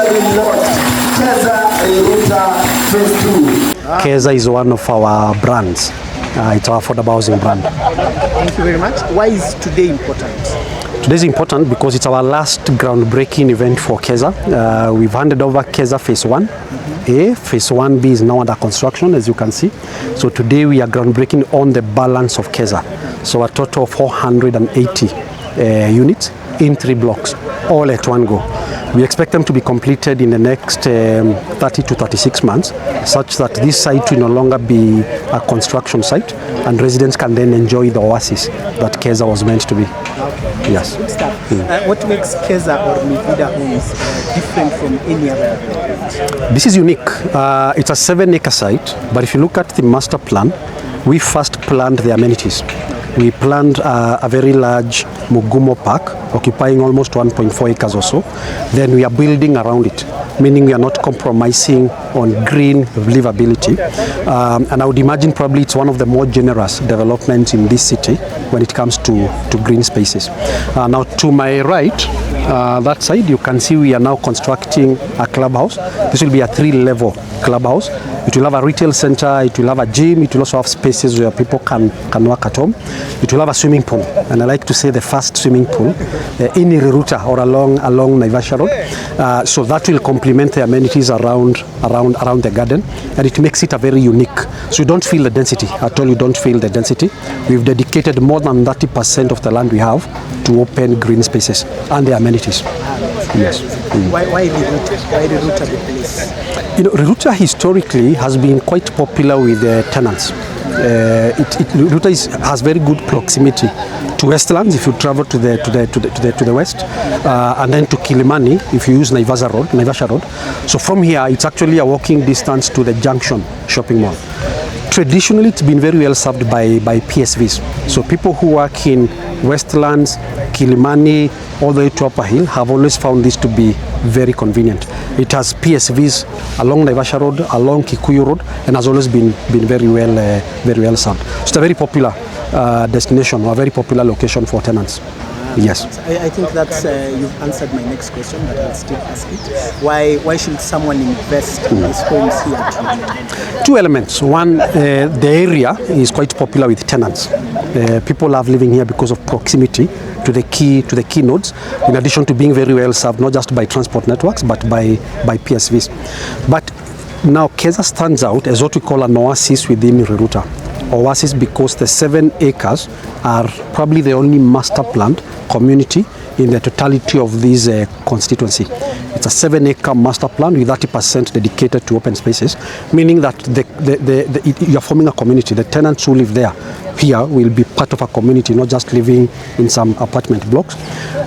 officially launched Keza Riruta Phase 2. Keza is one of our brands. It's our affordable housing brand. Thank you very much. Why is today important? Today is important because it's our last groundbreaking event for Keza. We've handed over Keza Phase 1. Phase 1B is now under construction, as you can see. So today we are groundbreaking on the balance of Keza. So a total of 480 units in 3 blocks, all at one go. We expect them to be completed in the next 30 to 36 months, such that this site will no longer be a construction site, and residents can then enjoy the oasis that Keza was meant to be. Okay. Yes. Good stuff. What makes Keza or Mivida Homes different from any other development? This is unique. It's a 7-acre site, but if you look at the master plan, we first planned the amenities. We planned a very large Mugumo Park, occupying almost 1.4 acres or so. Then we are building around it, meaning we are not compromising on green livability. And I would imagine probably it's one of the more generous developments in this city when it comes to green spaces. Now to my right, that side, you can see we are now constructing a clubhouse. This will be a 3-level clubhouse. It will have a retail center, it will have a gym, it will also have spaces where people can work at home. It will have a swimming pool, and I like to say the first swimming pool in Riruta or along Naivasha Road. So that will complement the amenities around the garden, and it makes it a very unique. So you don't feel the density at all. You don't feel the density. We've dedicated more than 30% of the land we have to open green spaces and the amenities. Yes. Why Riruta? Why Riruta the place? Riruta historically has been quite popular with tenants. Riruta has very good proximity to Westlands if you travel to the west, and then to Kilimani if you use Naivasha Road. So from here, it's actually a walking distance to the Junction shopping mall. Traditionally, it's been very well served by PSVs. So people who work in Westlands, Kilimani, all the way to Upper Hill have always found this to be very convenient. It has PSVs along Naivasha Road, along Kikuyu Road, and has always been very well served. It's a very popular destination, or a very popular location for tenants. Yes. I think that's you've answered my next question, but I'll still ask it. Why should someone invest in these homes here today? 2 elements. One, the area is quite popular with tenants. People love living here because of proximity to the key nodes, in addition to being very well served not just by transport networks but by PSVs. But now Keza stands out as what we call an oasis within Riruta. Oasis because the 7 acres are probably the only master planned community in the totality of this constituency. It's a 7-acre master plan with 30% dedicated to open spaces, meaning that you're forming a community. The tenants who live there here will be part of a community, not just living in some apartment blocks,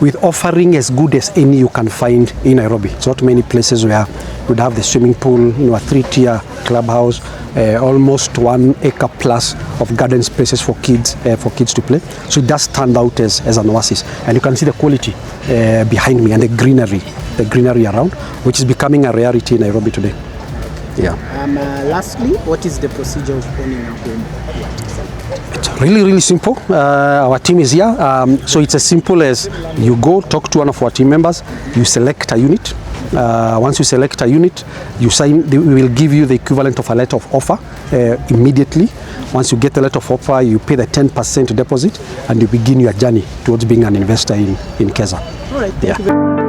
with offering as good as any you can find in Nairobi. It's not many places where you'd have the swimming pool, a 3-tier clubhouse, almost 1 acre plus of garden spaces for kids to play. So it does stand out as an oasis, and you can see the quality behind me and the greenery around, which is becoming a rarity in Nairobi today. Yeah. Lastly, what is the procedure of owning a home? It's really simple. Our team is here. So it's as simple as you go talk to one of our team members, you select a unit. Once you select a unit, you sign. We will give you the equivalent of a letter of offer immediately. Once you get the letter of offer, you pay the 10% deposit, and you begin your journey towards being an investor in Keza. All right. Thank you very much.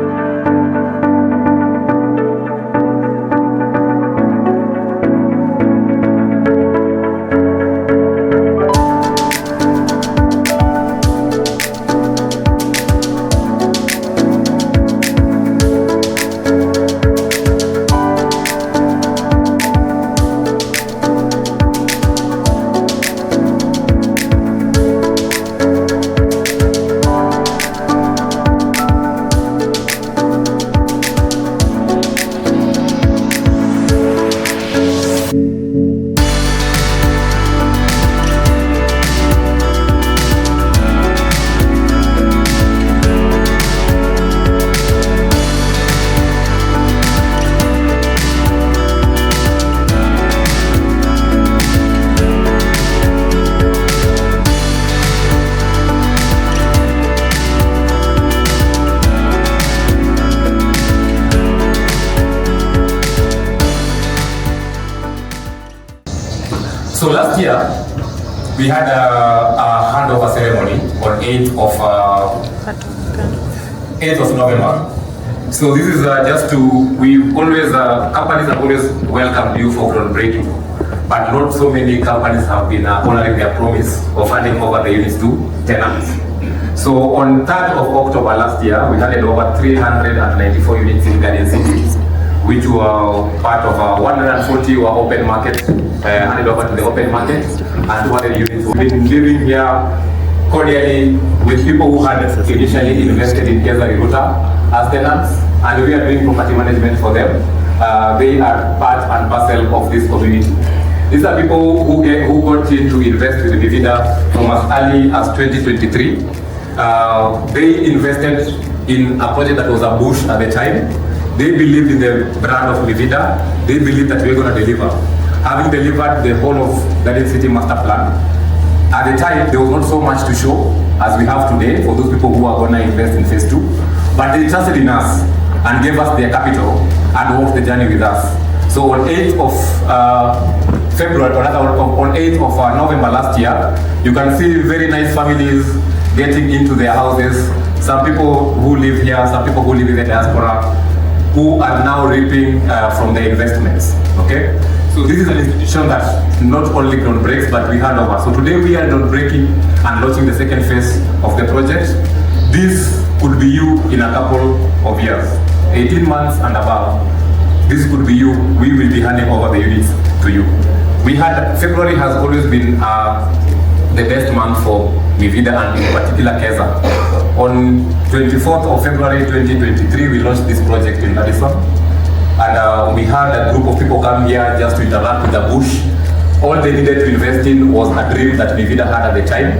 last year, we had a handover ceremony on 8th of November. So this is just to, we always, companies have always welcomed you for groundbreaking, but not so many companies have been honoring their promise of handing over the units to tenants. So on 3rd of October last year, we handed over 394 units in Garden City, which were part of 140 were open market, handed over to the open market, and 200 units. We've been living here cordially with people who had initially invested in Keza Riruta as tenants, and we are doing property management for them. They are part and parcel of this community. These are people who got into invest with Vivida from as early as 2023. They invested in a project that was a bush at the time. They believed in the brand of Vivida. They believed that we're going to deliver. Having delivered the whole of Garden City master plan, at the time there was not so much to show as we have today for those people who are going to invest in phase 2. But they trusted in us and gave us their capital and walked the journey with us. So on 8th of February, or rather on 8th of November last year, you can see very nice families getting into their houses. Some people who live here, some people who live in the diaspora, who are now reaping from their investments. Okay? So this is an institution that not only groundbreaks, but we hand over. So today we are groundbreaking and launching the second phase of the project. This could be you in a couple of years, 18 months and above. This could be you. We will be handing over the units to you. We had, February has always been the best month for Vivida and in particular Keza. On 24th of February 2023, we launched this project in Madison. And we had a group of people come here just to interact with the bush. All they needed to invest in was a dream that Vivida had at the time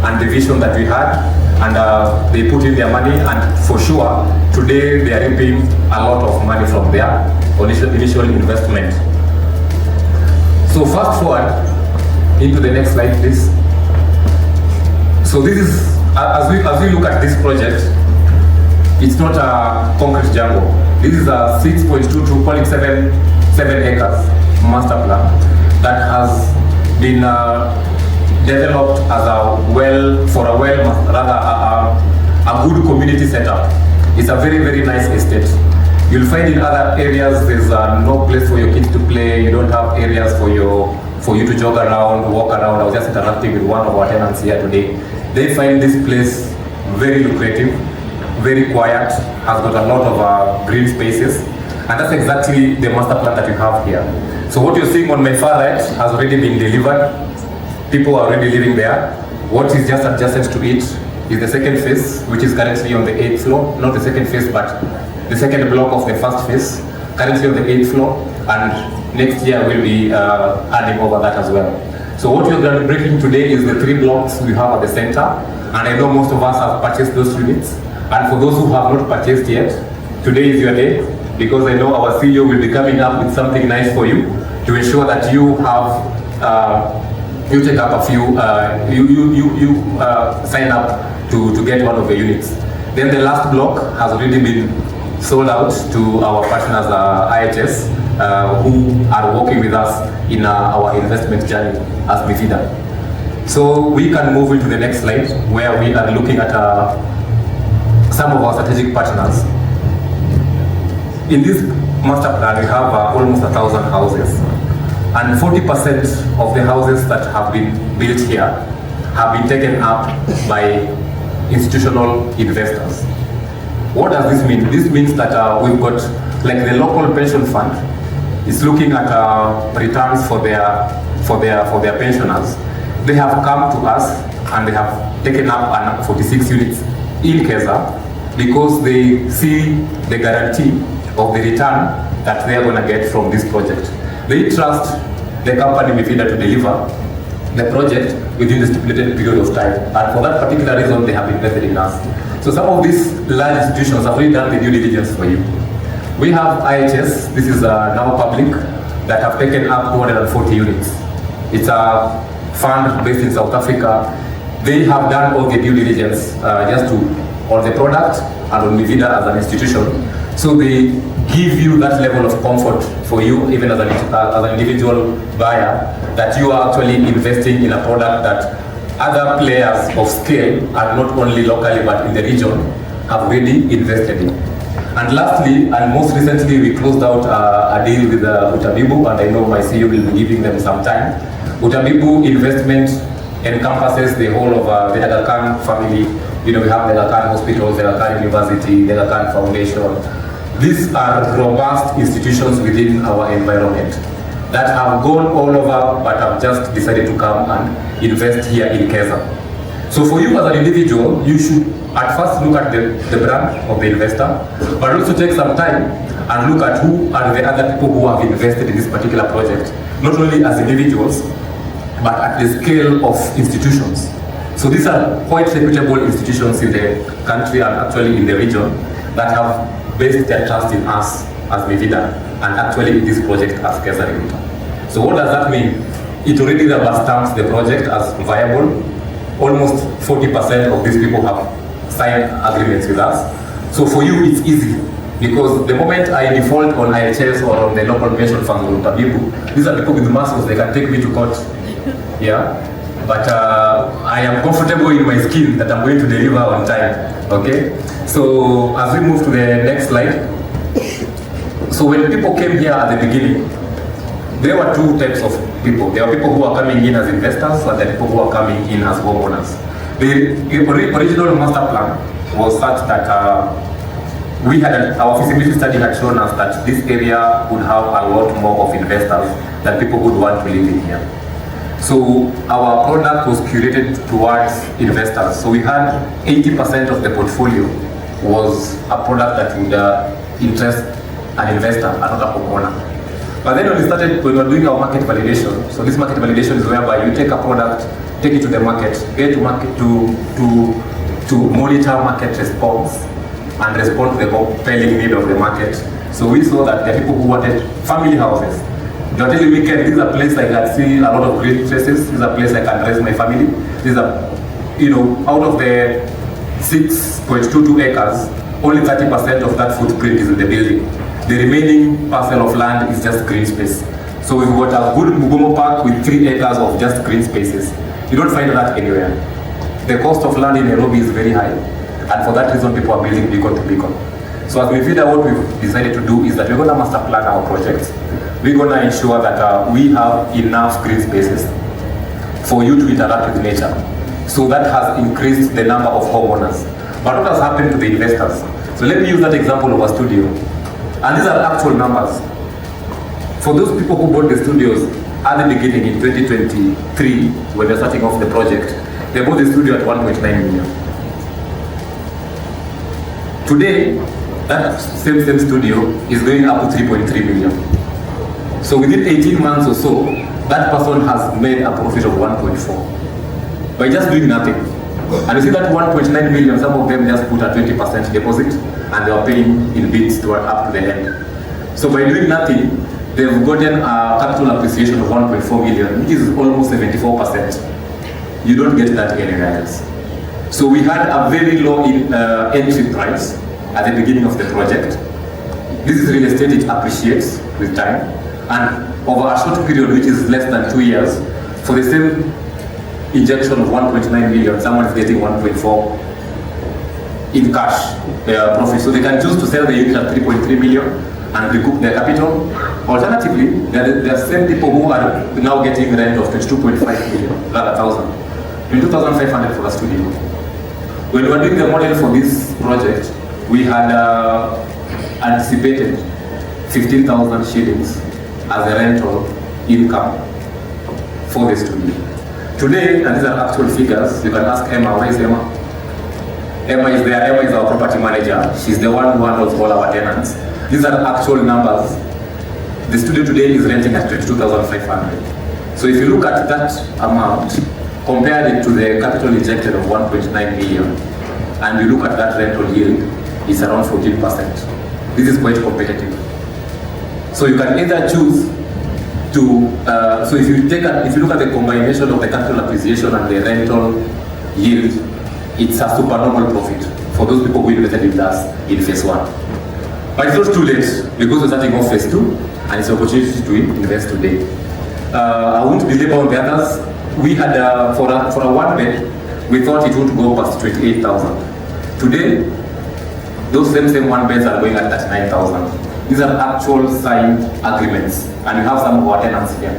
and the vision that we had. And they put in their money, and for sure, today they are reaping a lot of money from their initial investment. So fast forward into the next slide, please. So this is, as we look at this project, it's not a concrete jungle. This is a 6.22.7 acres master plan that has been developed as a good community setup. It's a very, very nice estate. You'll find in other areas there's no place for your kids to play. You don't have areas for you to jog around, walk around. I was just interacting with one of our tenants here today. They find this place very lucrative, very quiet, has got a lot of green spaces, and that's exactly the master plan that you have here. So what you're seeing on my far right has already been delivered. People are already living there. What is just adjacent to it is the second phase, which is currently on the 8th floor. Not the second phase, but the second block of the first phase, currently on the 8th floor, and next year we'll be adding over that as well. So what we're going to be breaking today is the 3 blocks we have at the center, and I know most of us have purchased those units. And for those who have not purchased yet, today is your day, because I know our CEO will be coming up with something nice for you to ensure that you have, you take up a few, sign up to get one of the units. Then the last block has already been sold out to our partners, IHS, who are working with us in our investment journey as Vivida. So we can move into the next slide, where we are looking at some of our strategic partners. In this master plan, we have almost 1,000 houses, and 40% of the houses that have been built here have been taken up by institutional investors. What does this mean? This means that we've got, like, the local pension fund is looking at returns for their pensioners. They have come to us and they have taken up 46 units in Keza, because they see the guarantee of the return that they are going to get from this project. They trust the company Vivida to deliver the project within the stipulated period of time, and for that particular reason they have invested in us. So some of these large institutions have already done the due diligence for you. We have IHS, this is now public, that have taken up 240 units. It's a fund based in South Africa. They have done all the due diligence on the product and on Vivida as an institution. So they give you that level of comfort for you, even as an individual buyer, that you are actually investing in a product that other players of scale, are not only locally but in the region, have already invested in. And lastly, and most recently, we closed out a deal with Utabibu, and I know my CEO will be giving them some time. Utabibu investment encompasses the whole of the Aga Khan family. You know, we have the Aga Khan hospitals, the Aga Khan University, the Aga Khan Foundation. These are robust institutions within our environment that have gone all over but have just decided to come and invest here in Keza. So for you as an individual, you should at first look at the brand of the investor, but also take some time and look at who are the other people who have invested in this particular project, not only as individuals, but at the scale of institutions. So these are quite reputable institutions in the country and actually in the region that have based their trust in us as Mivida and actually in this project as Keza Riruta. So what does that mean? It already rubber stamps the project as viable. Almost 40% of these people have signed agreements with us. So for you, it's easy because the moment I default on IHS or on the local pension fund or Tabibu, these are people with muscles, they can take me to court. Yeah, but I am comfortable in my skin that I'm going to deliver on time. Okay, so as we move to the next slide. So when people came here at the beginning, there were two types of people. There are people who are coming in as investors and there are people who are coming in as homeowners. The original master plan was such that our feasibility study had shown us that this area would have a lot more of investors than people who would want to live in here. So our product was curated towards investors. So we had 80% of the portfolio was a product that would interest an investor and not a homeowner. But then when we were doing our market validation, so this market validation is whereby you take a product, take it to the market, get to market to monitor market response and respond to the compelling need of the market. So we saw that there are people who wanted family houses. They're telling me, this is a place I can see a lot of green spaces, this is a place I can raise my family. This is out of the 6.22 acres, only 30% of that footprint is in the building. The remaining parcel of land is just green space. So we've got a good Mugomo Park with 3 acres of just green spaces. You don't find that anywhere. The cost of land in Nairobi is very high. And for that reason, people are building beacon to beacon. So as we figure out what we've decided to do is that we're going to master plan our projects. We're going to ensure that we have enough green spaces for you to interact with nature. So that has increased the number of homeowners. But what has happened to the investors? So let me use that example of a studio. And these are actual numbers. For those people who bought the studios at the beginning in 2023, when they're starting off the project, they bought the studio at 1.9 million. Today, that same studio is going up to 3.3 million. So within 18 months or so, that person has made a profit of 1.4 by just doing nothing. And you see that 1.9 million, some of them just put a 20% deposit and they are paying in bits up to the end. So by doing nothing, they've gotten a capital appreciation of 1.4 million, which is almost 74%. You don't get that anywhere else. So we had a very low entry price at the beginning of the project. This is real estate, it appreciates with time. And over a short period, which is less than 2 years, for the same injection of 1.9 million, someone is getting 1.4 in cash profit. So they can choose to sell the unit at 3.3 million and recoup their capital. Alternatively, there are same people who are now getting rent of 22.5 million, rather 22,500 for a studio. When we were doing the model for this project, we had anticipated 15,000 shillings as a rental income for the studio. Today, and these are actual figures, you can ask Emma. Where is Emma? Emma is there. Emma is our property manager. She's the one who handles all our tenants. These are actual numbers. The studio today is renting at 22,500. So if you look at that amount, compare it to the capital injected of 1.9 million, and you look at that rental yield, it's around 14%. This is quite competitive. So you can either choose to, so if you look at the combination of the capital appreciation and the rental yield, it's a supernormal profit for those people who invested with us in phase 1. But it's not too late because we're starting off phase 2 and it's an opportunity to invest today. I won't belabor on the others. We had for a one bed, we thought it would go past 28,000. Today, those same one beds are going at 39,000. These are actual signed agreements, and we have some of our tenants here.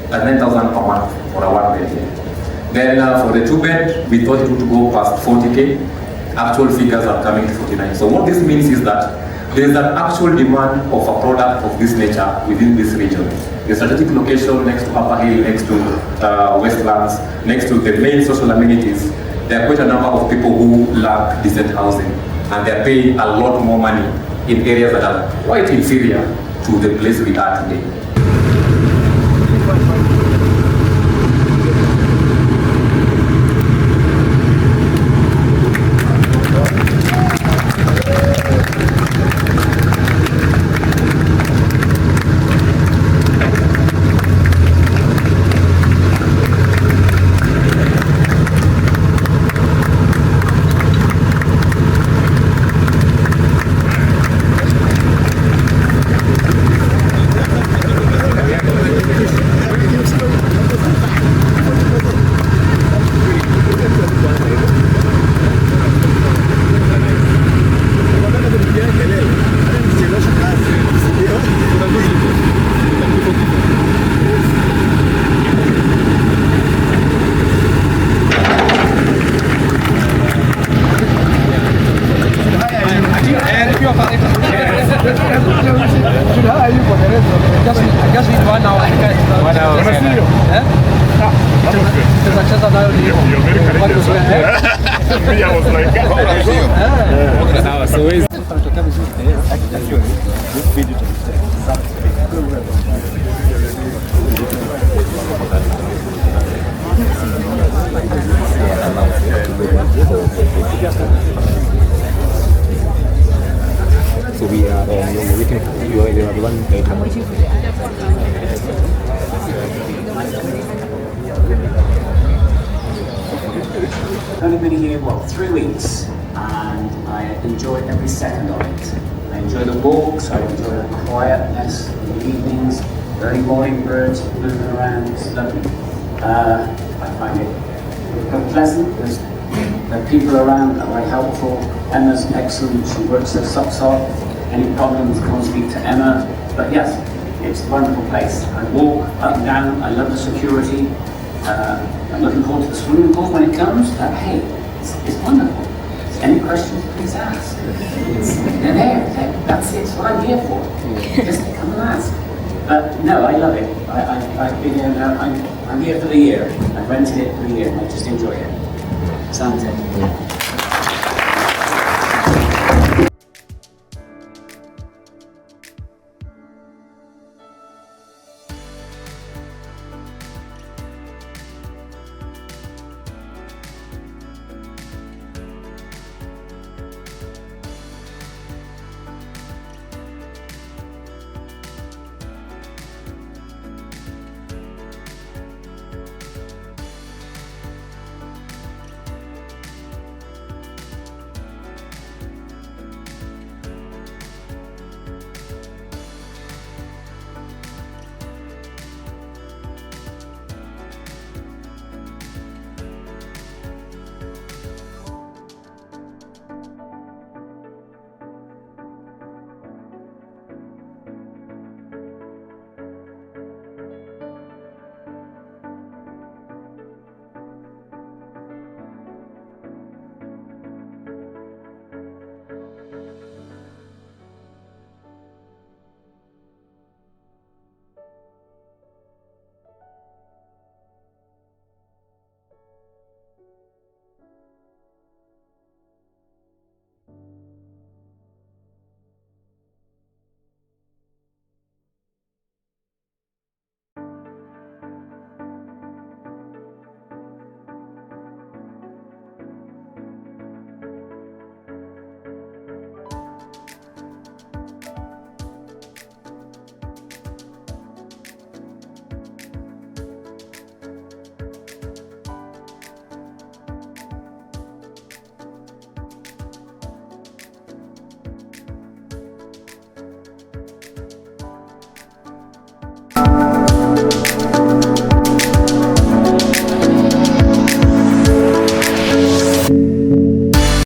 39,000 per month for a one bed here. Then for the 2 bed, we thought it would go past 40K. Actual figures are coming to 49. So what this means is that there is an actual demand of a product of this nature within this region. The strategic location next to Upper Hill, next to Westlands, next to the main social amenities, there are quite a number of people who lack decent housing, and they are paying a lot more money in areas that are quite inferior to the place we are today. So we are you are the one I've only been here, 3 weeks, and I enjoy every second of it. I enjoy the walks, I enjoy the quietness in the evenings, early morning birds moving around, it's lovely. I find it very pleasant. The people around are very helpful. Emma's excellent, she works her socks off. Any problems, come and speak to Emma. But yes, it's a wonderful place. I walk up and down, I love the security. I'm looking forward to the swimming pool when it comes. Hey, it's wonderful. Any questions, please ask. They're there. That's it. It's what I'm here for. Just come and ask. But no, I love it. I've been here now. I'm here for the year. I've rented it for the year. I just enjoy it. Sounds it.